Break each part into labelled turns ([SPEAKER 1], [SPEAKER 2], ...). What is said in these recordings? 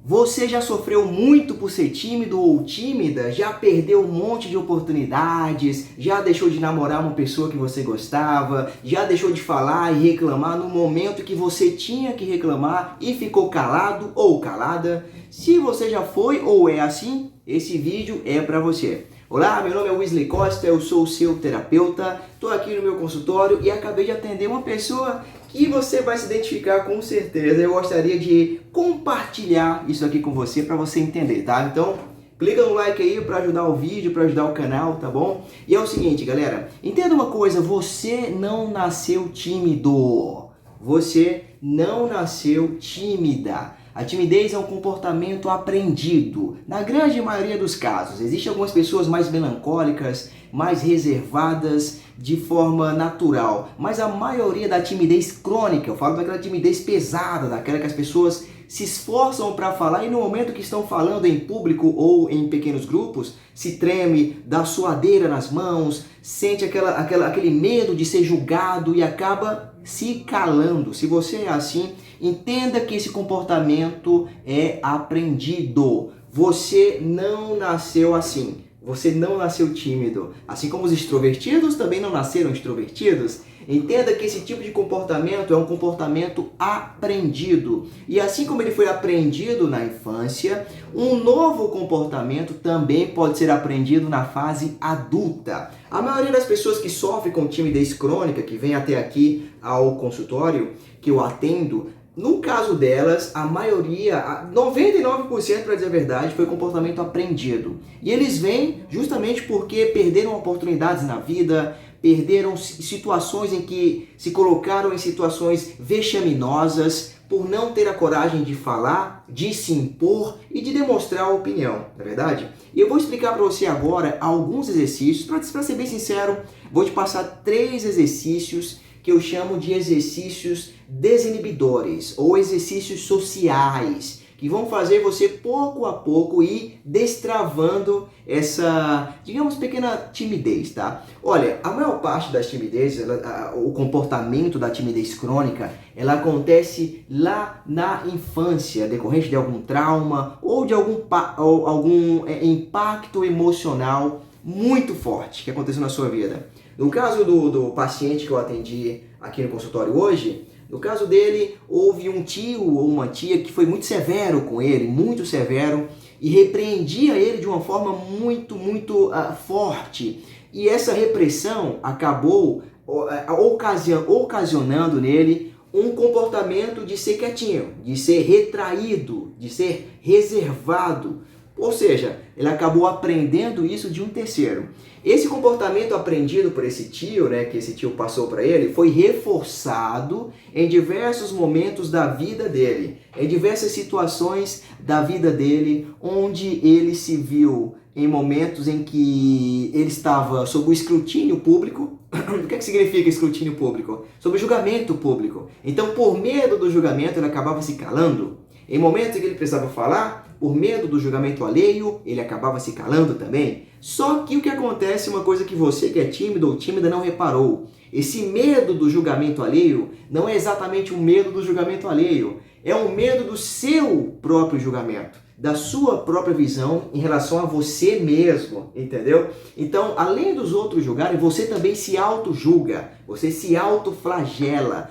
[SPEAKER 1] Você já sofreu muito por ser tímido ou tímida? Já perdeu um monte de oportunidades? Já deixou de namorar uma pessoa que você gostava? Já deixou de falar e reclamar no momento que você tinha que reclamar e ficou calado ou calada? Se você já foi ou é assim, esse vídeo é para você. Olá, meu nome é Wesley Costa, eu sou o seu terapeuta, estou aqui no meu consultório e acabei de atender uma pessoa que você vai se identificar com certeza. Eu gostaria de compartilhar isso aqui com você para você entender, tá? Então, clica no like aí para ajudar o vídeo, para ajudar o canal, tá bom? E é o seguinte, galera, entenda uma coisa, você não nasceu tímido. Você não nasceu tímida. A timidez é um comportamento aprendido, na grande maioria dos casos. Existem algumas pessoas mais melancólicas, mais reservadas, de forma natural. Mas a maioria da timidez crônica, eu falo daquela timidez pesada, daquela que as pessoas se esforçam para falar e no momento que estão falando em público ou em pequenos grupos, se treme, dá suadeira nas mãos, sente aquele medo de ser julgado e acaba se calando. Se você é assim, entenda que esse comportamento é aprendido. Você não nasceu assim. Você não nasceu tímido. Assim como os extrovertidos também não nasceram extrovertidos. Entenda que esse tipo de comportamento é um comportamento aprendido. E assim como ele foi aprendido na infância, um novo comportamento também pode ser aprendido na fase adulta. A maioria das pessoas que sofrem com timidez crônica, que vem até aqui ao consultório, que eu atendo, no caso delas, a maioria, 99% para dizer a verdade, foi comportamento aprendido. E eles vêm justamente porque perderam oportunidades na vida, perderam situações em que se colocaram em situações vexaminosas por não ter a coragem de falar, de se impor e de demonstrar a opinião, não é verdade? E eu vou explicar para você agora alguns exercícios, para ser bem sincero, vou te passar 3 exercícios que eu chamo de exercícios desinibidores ou exercícios sociais, que vão fazer você pouco a pouco ir destravando essa, digamos, pequena timidez, tá? Olha, a maior parte das timidezes, o comportamento da timidez crônica, ela acontece lá na infância, decorrente de algum trauma ou de algum impacto emocional muito forte que aconteceu na sua vida. No caso do paciente que eu atendi aqui no consultório hoje, no caso dele, houve um tio ou uma tia que foi muito severo com ele, muito severo, e repreendia ele de uma forma muito forte. E essa repressão acabou ocasionando nele um comportamento de ser quietinho, de ser retraído, de ser reservado. Ou seja, ele acabou aprendendo isso de um terceiro. Esse comportamento aprendido por esse tio, que esse tio passou para ele, foi reforçado em diversos momentos da vida dele, em diversas situações da vida dele, onde ele se viu em momentos em que ele estava sob o escrutínio público. O que significa escrutínio público? Sob o julgamento público. Então, por medo do julgamento, ele acabava se calando. Em momentos em que ele precisava falar, por medo do julgamento alheio, ele acabava se calando também. Só que o que acontece, uma coisa que você que é tímido ou tímida não reparou. Esse medo do julgamento alheio não é exatamente um medo do julgamento alheio. É um medo do seu próprio julgamento, da sua própria visão em relação a você mesmo, entendeu? Então, além dos outros julgarem, você também se auto-julga, você se auto-flagela.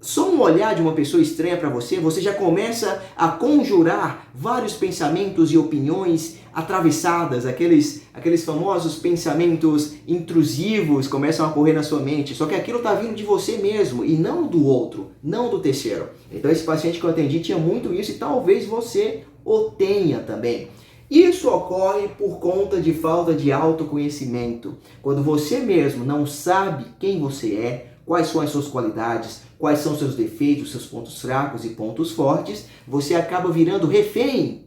[SPEAKER 1] Só um olhar de uma pessoa estranha para você, você já começa a conjurar vários pensamentos e opiniões atravessadas, aqueles famosos pensamentos intrusivos começam a ocorrer na sua mente, só que aquilo está vindo de você mesmo e não do outro, não do terceiro. Então esse paciente que eu atendi tinha muito isso e talvez você o tenha também. Isso ocorre por conta de falta de autoconhecimento. Quando você mesmo não sabe quem você é, quais são as suas qualidades, quais são os seus defeitos, seus pontos fracos e pontos fortes, você acaba virando refém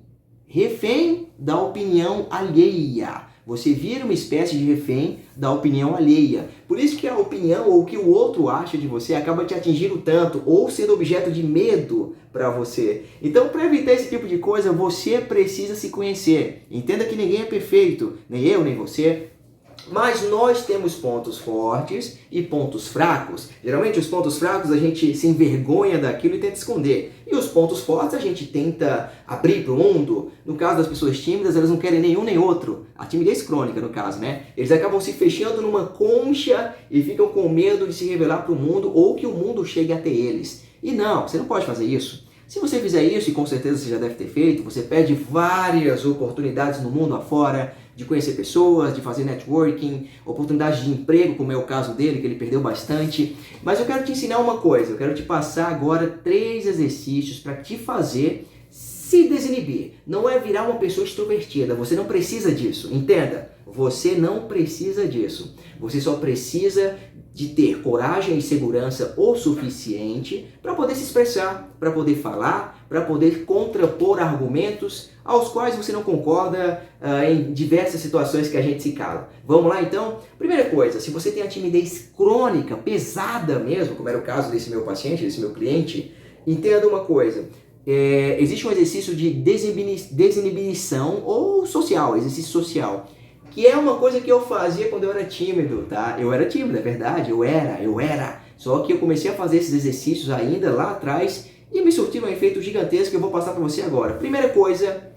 [SPEAKER 1] da opinião alheia. Você vira uma espécie de refém da opinião alheia. Por isso que a opinião ou o que o outro acha de você acaba te atingindo tanto ou sendo objeto de medo para você. Então, para evitar esse tipo de coisa, você precisa se conhecer. Entenda que ninguém é perfeito, nem eu, nem você. Mas nós temos pontos fortes e pontos fracos. Geralmente os pontos fracos a gente se envergonha daquilo e tenta esconder. E os pontos fortes a gente tenta abrir para o mundo. No caso das pessoas tímidas, elas não querem nenhum nem outro. A timidez crônica, no caso, né? Eles acabam se fechando numa concha e ficam com medo de se revelar para o mundo ou que o mundo chegue até eles. E não, você não pode fazer isso. Se você fizer isso, e com certeza você já deve ter feito, você perde várias oportunidades no mundo afora, de conhecer pessoas, de fazer networking, oportunidades de emprego, como é o caso dele, que ele perdeu bastante. Mas eu quero te ensinar uma coisa, eu quero te passar agora 3 exercícios para te fazer se desinibir. Não é virar uma pessoa extrovertida, você não precisa disso, entenda. Você não precisa disso. Você só precisa de ter coragem e segurança o suficiente para poder se expressar, para poder falar, para poder contrapor argumentos aos quais você não concorda em diversas situações que a gente se cala. Vamos lá então? Primeira coisa, se você tem a timidez crônica, pesada mesmo, como era o caso desse meu paciente, desse meu cliente, entenda uma coisa. Existe um exercício de desinibição ou social, exercício social, que é uma coisa que eu fazia quando eu era tímido, tá? Eu era tímido, é verdade, eu era. Só que eu comecei a fazer esses exercícios ainda lá atrás e me surtiu um efeito gigantesco que eu vou passar para você agora. Primeira coisa,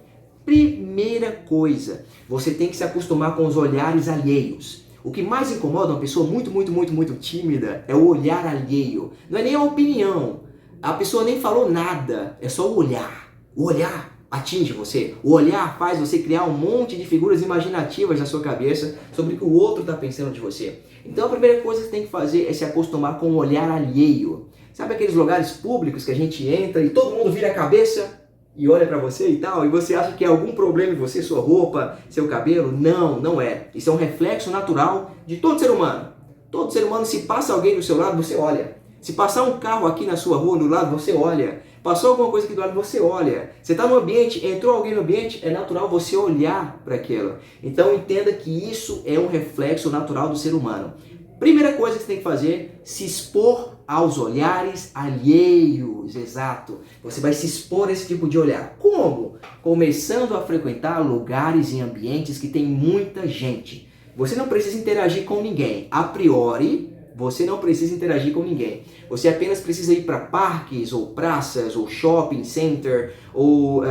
[SPEAKER 1] você tem que se acostumar com os olhares alheios. O que mais incomoda uma pessoa muito tímida é o olhar alheio. Não é nem a opinião. A pessoa nem falou nada, é só o olhar. O olhar atinge você. O olhar faz você criar um monte de figuras imaginativas na sua cabeça sobre o que o outro está pensando de você. Então a primeira coisa que você tem que fazer é se acostumar com o olhar alheio. Sabe aqueles lugares públicos que a gente entra e todo mundo vira a cabeça e olha pra você e tal, e você acha que é algum problema em você, sua roupa, seu cabelo? Não, não é. Isso é um reflexo natural de todo ser humano. Todo ser humano, se passa alguém do seu lado, você olha. Se passar um carro aqui na sua rua, do lado, você olha. Passou alguma coisa aqui do lado, você olha. Você está no ambiente, entrou alguém no ambiente, é natural você olhar para aquilo. Então entenda que isso é um reflexo natural do ser humano. Primeira coisa que você tem que fazer, se expor aos olhares alheios, exato. Você vai se expor a esse tipo de olhar. Como? Começando a frequentar lugares e ambientes que tem muita gente. Você não precisa interagir com ninguém. A priori, você não precisa interagir com ninguém. Você apenas precisa ir para parques, ou praças, ou shopping center, ou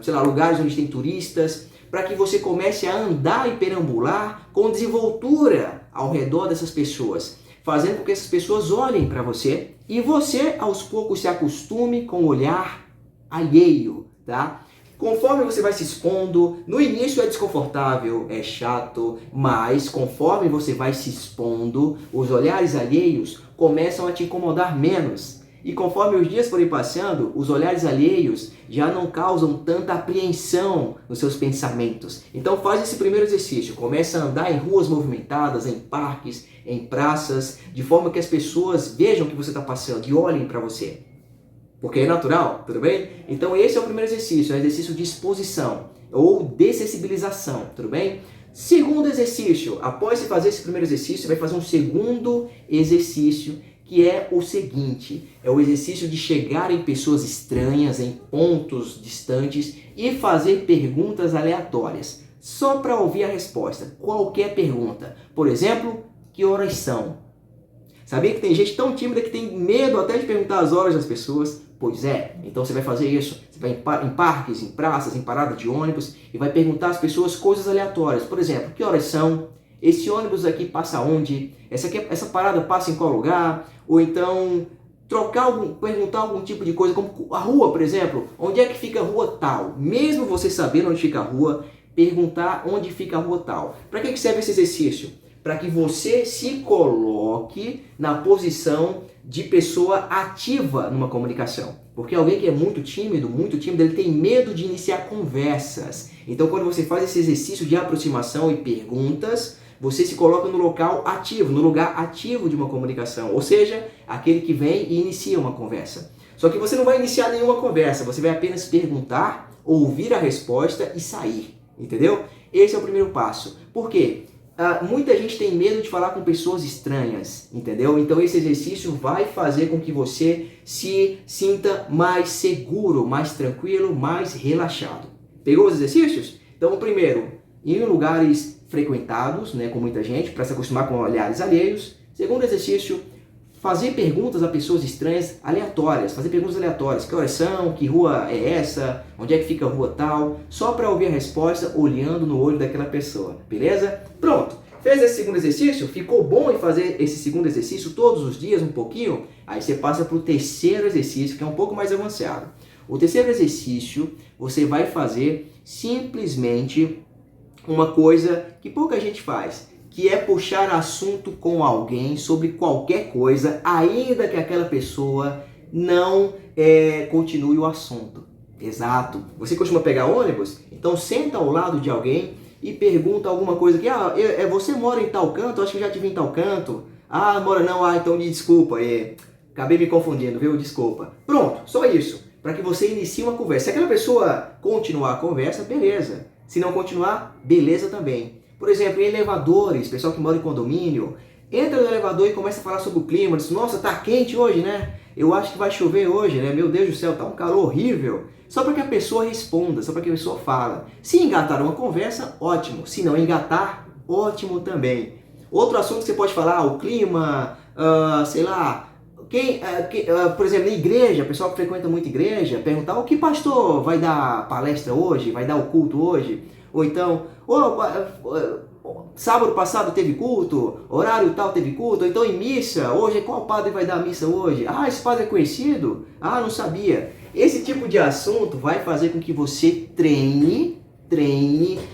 [SPEAKER 1] sei lá, lugares onde tem turistas, para que você comece a andar e perambular com desenvoltura ao redor dessas pessoas, fazendo com que essas pessoas olhem para você e você, aos poucos, se acostume com o olhar alheio, tá? Conforme você vai se expondo, no início é desconfortável, é chato, mas conforme você vai se expondo, os olhares alheios começam a te incomodar menos. E conforme os dias forem passando, os olhares alheios já não causam tanta apreensão nos seus pensamentos. Então faz esse primeiro exercício, começa a andar em ruas movimentadas, em parques, em praças, de forma que as pessoas vejam o que você está passando e olhem para você. Porque é natural, tudo bem? Então esse é o primeiro exercício, é o exercício de exposição ou dessensibilização, tudo bem? Segundo exercício, após você fazer esse primeiro exercício, você vai fazer um segundo exercício, que é o seguinte, é o exercício de chegar em pessoas estranhas, em pontos distantes e fazer perguntas aleatórias, só para ouvir a resposta, qualquer pergunta. Por exemplo, que horas são? Sabia que tem gente tão tímida que tem medo até de perguntar as horas das pessoas? Pois é, então você vai fazer isso, você vai em parques, em praças, em paradas de ônibus e vai perguntar às pessoas coisas aleatórias. Por exemplo, que horas são? Esse ônibus aqui passa onde? Essa parada passa em qual lugar? Ou então perguntar algum tipo de coisa, como a rua, por exemplo. Onde é que fica a rua tal? Mesmo você sabendo onde fica a rua, perguntar onde fica a rua tal. Para que serve esse exercício? Para que você se coloque na posição de pessoa ativa numa comunicação. Porque alguém que é muito tímido, ele tem medo de iniciar conversas. Então, quando você faz esse exercício de aproximação e perguntas, você se coloca no local ativo, no lugar ativo de uma comunicação. Ou seja, aquele que vem e inicia uma conversa. Só que você não vai iniciar nenhuma conversa, você vai apenas perguntar, ouvir a resposta e sair. Entendeu? Esse é o primeiro passo. Por quê? Muita gente tem medo de falar com pessoas estranhas, entendeu? Então esse exercício vai fazer com que você se sinta mais seguro, mais tranquilo, mais relaxado. Pegou os exercícios? Então o primeiro, ir em lugares frequentados, né, com muita gente, para se acostumar com olhares alheios. Segundo exercício, fazer perguntas a pessoas estranhas aleatórias, fazer perguntas aleatórias, que horas são, que rua é essa, onde é que fica a rua tal, só para ouvir a resposta olhando no olho daquela pessoa, beleza? Pronto, fez esse segundo exercício, ficou bom em fazer esse segundo exercício todos os dias, um pouquinho, aí você passa para o terceiro exercício, que é um pouco mais avançado. O terceiro exercício, você vai fazer simplesmente uma coisa que pouca gente faz, que é puxar assunto com alguém sobre qualquer coisa, ainda que aquela pessoa não continue o assunto. Exato. Você costuma pegar ônibus? Então senta ao lado de alguém e pergunta alguma coisa que, você mora em tal canto? Acho que eu já te vi em tal canto. Ah, mora não? Então desculpa, acabei me confundindo, viu? Desculpa. Pronto, só isso, para que você inicie uma conversa. Se aquela pessoa continuar a conversa, beleza. Se não continuar, beleza também. Por exemplo, em elevadores, pessoal que mora em condomínio, entra no elevador e começa a falar sobre o clima, diz, nossa, tá quente hoje, né? Eu acho que vai chover hoje, né? Meu Deus do céu, tá um calor horrível. Só para que a pessoa responda, só para que a pessoa fala. Se engatar uma conversa, ótimo. Se não engatar, ótimo também. Outro assunto que você pode falar, o clima, sei lá, por exemplo, na igreja, pessoal que frequenta muito igreja, perguntar o que pastor vai dar palestra hoje, vai dar o culto hoje, ou então, sábado passado teve culto, horário tal teve culto, ou então em missa, hoje qual padre vai dar a missa hoje? Ah, esse padre é conhecido? Ah, não sabia. Esse tipo de assunto vai fazer com que você treine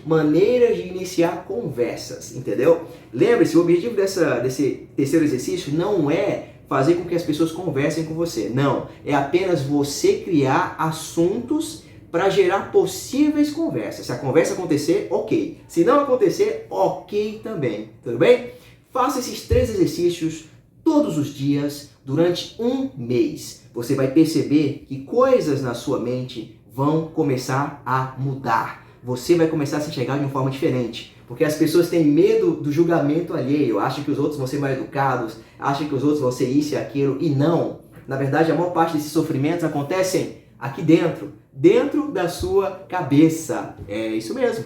[SPEAKER 1] maneiras de iniciar conversas, entendeu? Lembre-se, o objetivo desse terceiro exercício não é fazer com que as pessoas conversem com você. Não, é apenas você criar assuntos para gerar possíveis conversas. Se a conversa acontecer, ok. Se não acontecer, ok também. Tudo bem? Faça esses 3 exercícios todos os dias durante um mês. Você vai perceber que coisas na sua mente vão começar a mudar. Você vai começar a se enxergar de uma forma diferente. Porque as pessoas têm medo do julgamento alheio, acham que os outros vão ser mal educados, acham que os outros vão ser isso e aquilo, e não. Na verdade, a maior parte desses sofrimentos acontecem aqui dentro da sua cabeça. É isso mesmo.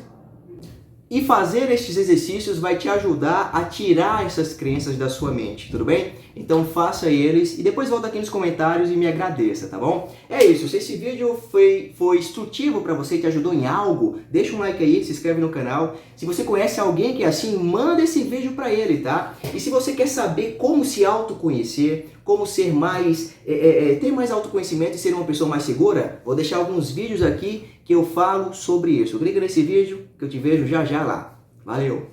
[SPEAKER 1] E fazer estes exercícios vai te ajudar a tirar essas crenças da sua mente, tudo bem? Então faça eles e depois volta aqui nos comentários e me agradeça, tá bom? É isso, se esse vídeo foi instrutivo para você e te ajudou em algo, deixa um like aí, se inscreve no canal. Se você conhece alguém que é assim, manda esse vídeo para ele, tá? E se você quer saber como se autoconhecer, como ser mais, ter mais autoconhecimento e ser uma pessoa mais segura, vou deixar alguns vídeos aqui que eu falo sobre isso. Clica nesse vídeo que eu te vejo já já lá. Valeu!